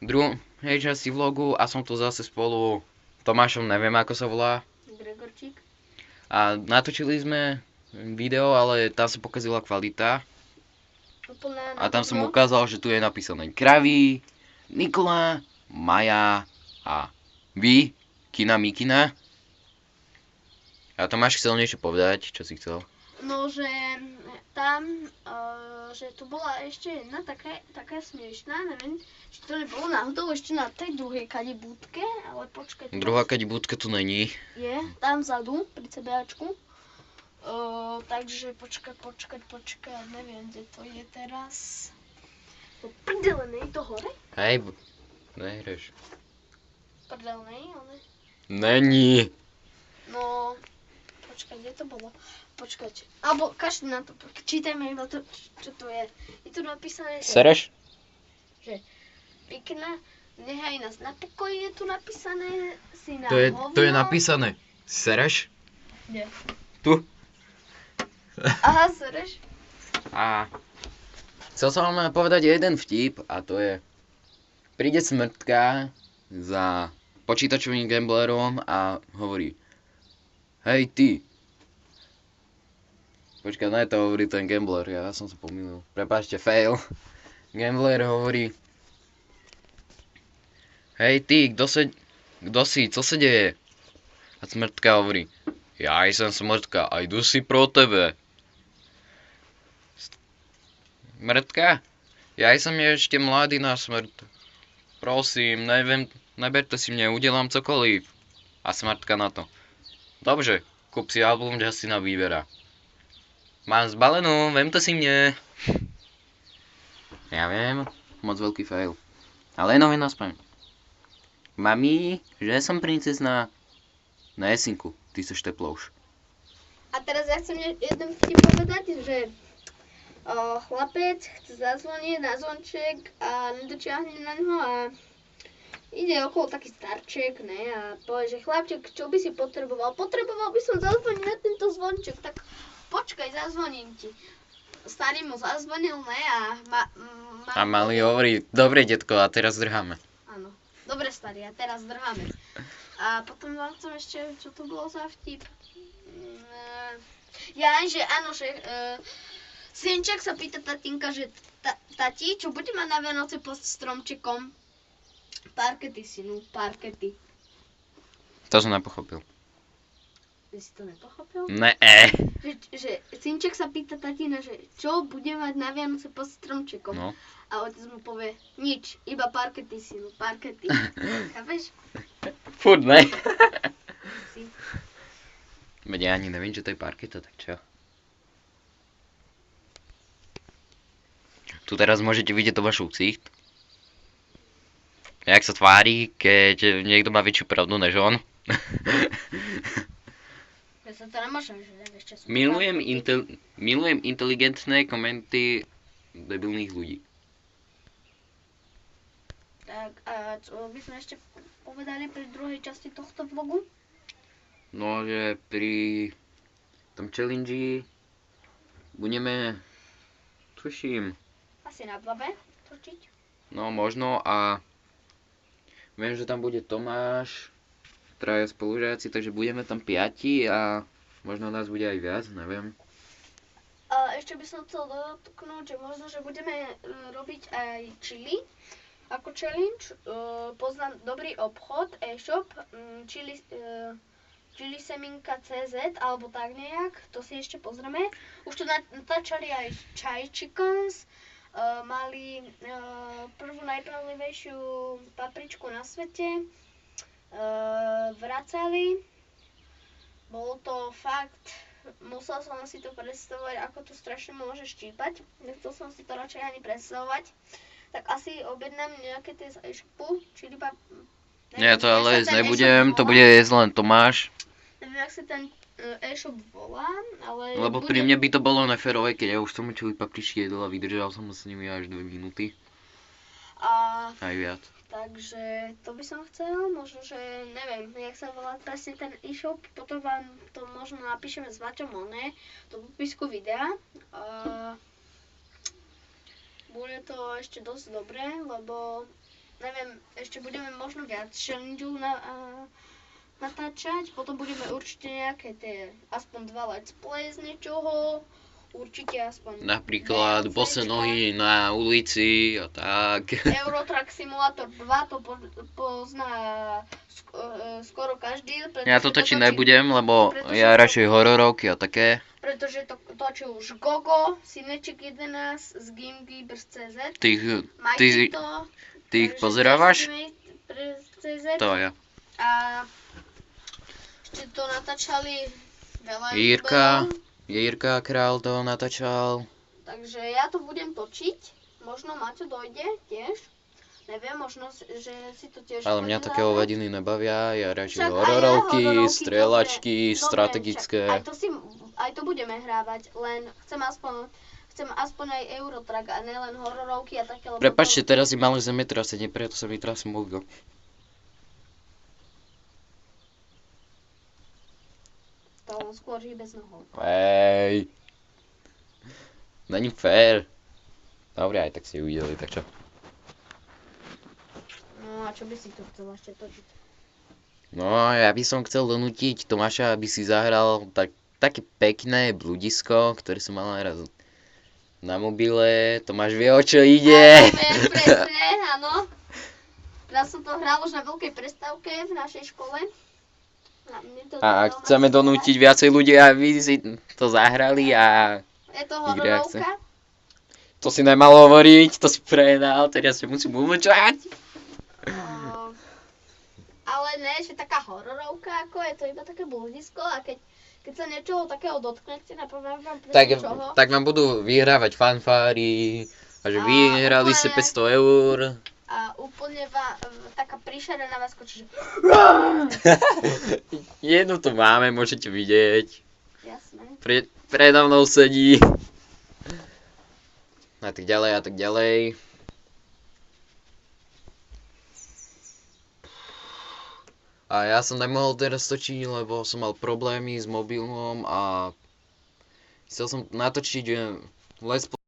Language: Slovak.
druhej časti vlogu a som tu zase spolu Tomášom, neviem ako sa volá. Gregorčík. A natočili sme video, ale tam sa pokazila kvalita. Úplne A tam som nahodno. ukázal, že tu je napísané Kraví, Nikola, Maja a vy, Kina Mikina. A Tomáš chcel niečo povedať, čo si chcel? No, že tam, že tu bola ešte jedna taká smiešná, neviem, či to nebolo náhodou ešte na tej druhej kadibúdke, ale počkaj. Druhá kadibúdka tu není. Je, tam vzadu, pri CBAčku. Takže počkaj, neviem, kde to je teraz. No prdelenej, to hore? Hej, nehreš. Prdelenej, ale... Není. No, počkaj, kde to bolo? Počkať, alebo kašli na to, čítajme iba to, čo to je. Je tu napísané, že... Sereš? Pekná, nechaj nás na pokoji, je tu napísané, si na To je napísané. Sereš? Nie. Tu. Aha, sereš? A chcel som vám povedať jeden vtip a to je: príde smrtka za počítačovým gamblerom a hovorí: hej ty. Počkaj, ne, to hovorí ten gambler, ja som sa pomýlil. Prepáčte, fail. Gambler hovorí: hej ty, kto si, co sa deje? A smrtka hovorí: ja som smrtka a jdu si pro tebe. Smrtka? Ja som ešte mladý na smrt. Prosím, neberte si mne, udelám cokoliv. A smrtka na to: dobře, kúp si album Justina Biebera. Mám zbalenú, vemte si mne. Ja viem, moc veľký fail. Ale jenom jedna spaň. Mami, že som princezná. Na jesinku, ty seš teplouš. A teraz ja chcem jeden vtip povedať, že chlapec chce zazvoniť na zvonček a nedočiahne na ňo a ide okolo taký starček, ne, a povie, že chlapček, čo by si potreboval? Potreboval by som zazvoniť na tento zvonček, tak počkaj, zazvoním ti. Starý mu zazvonil, ne, A malý hovorí: dobre, detko, a teraz zdrháme. Áno, dobre starý, a teraz zdrháme. A potom vám chcem ešte, čo to bolo za vtip. Že áno, že synček sa pýta tatinka, že tati, čo bude mať na Vianoce pod stromčekom? Parkety, synu, parkety. To som nepochopil. Ty si to nepochopil? Ne. Že synček sa pýta tatina, že čo bude mať na Vianoce pod stromčekom? No. A otec mu povie: nič, iba parkety, synu, parkety. Chápeš? Furt ne. Si. Veď ja ani neviem, čo to je parketa, tak čo? Tu teraz môžete vidieť Tomášov ksicht. Jak sa tvári, keď niekto má väčšiu pravdu než on. Ja sa to nemôžem, že ešte sú Milujem inteligentné komenty debilných ľudí. Tak a čo by sme ešte povedali pri druhej časti tohto vlogu? No, že pri tom challenge budeme, tuším, Asi na babe točiť. no možno, a viem, že tam bude Tomáš, traja spolužiaci, takže budeme tam 5 a možno nás bude aj viac, neviem. A ešte by som chcel dotknúť, že možno, že budeme robiť aj chili ako challenge. Poznám dobrý obchod, e-shop, chiliseminka.cz alebo tak nejak, to si ešte pozrieme. Už tu natáčali aj Chai Chickens, mali prvú najpravlivejšiu papričku na svete, vracali. Bolo to fakt, musel som si to predstavovať, ako to strašne môže štípať. Nechcel som si to radšej ani predstavovať. Tak asi objednám nejaké tie z e-shopu, čili Nie, to ale jesť nebudem, to bude jesť len Tomáš. Neviem, jak sa ten e-shop volá, ale... Lebo pri mne by to bolo neférové, keď ja už som čili papričky jedol a vydržal som s nimi až 2 minúty. Aj viac. Takže to by som chcel, možno, že neviem, jak sa volá presne ten e-shop, potom vám to možno napíšeme s Vaťom do popisku videa. Bude to ešte dosť dobré, lebo neviem, ešte budeme možno viac challengeov natáčať, potom budeme určite nejaké tie, aspoň 2 let's play z niečoho, určite aspoň Napríklad bose nohy na ulici a tak. Eurotruck Simulator 2 to pozná skoro každý. Ja to točiť nebudem, lebo ja radšej hororovky a také. Pretože to točí už Gogo, Syneček 11 z GameGeebers.cz. Ty ich pozerávaš? CZ. To ja. A ešte to natáčali veľa Jirka Král to natáčal. Takže ja to budem točiť. Možno Maťo dojde tiež. Neviem, možno, že si to tiež... Ale mňa také hovadiny nebavia. Ja radšej Však aj hororovky, hororovky, strieľačky, dobre, strategické. Aj to budeme hrávať, len chcem aspoň aj Eurotruck a nelen hororovky a také, lebo... Prepáčte, teraz je malé zemetrasenie, preto sa mi trasí mobil. To skôr hýbe z nohou. Hej. Není fér. Dobre, aj tak si uvideli, tak čo? No a čo by si tu chcel ešte točiť? No, ja by som chcel donútiť Tomáša, aby si zahral také pekné bludisko, ktoré som mal raz na mobile. Tomáš vie, o čo ide. Viem, presne, áno. Raz som to hral už na veľkej prestávke v našej škole. A chceme donútiť viacej ľudí, aby si to zahrali a... Je to hororovka? To si nemal hovoriť, to si prejedal, teraz sa musím umlčať. Ale ne, že taká hororovka, ako je to iba také bludisko a keď sa niečoho takého dotknete, napoviem vám presne čoho. Tak vám budú vyhrávať fanfári a že vyhrali ste 500 eur. A úplne taká príšera na vás skočí, že... Jednu tu máme, môžete vidieť. Jasné. Predo mnou sedí. A tak ďalej, a tak ďalej. A ja som nemohol teraz točiť, lebo som mal problémy s mobilom a chcel som natočiť let's play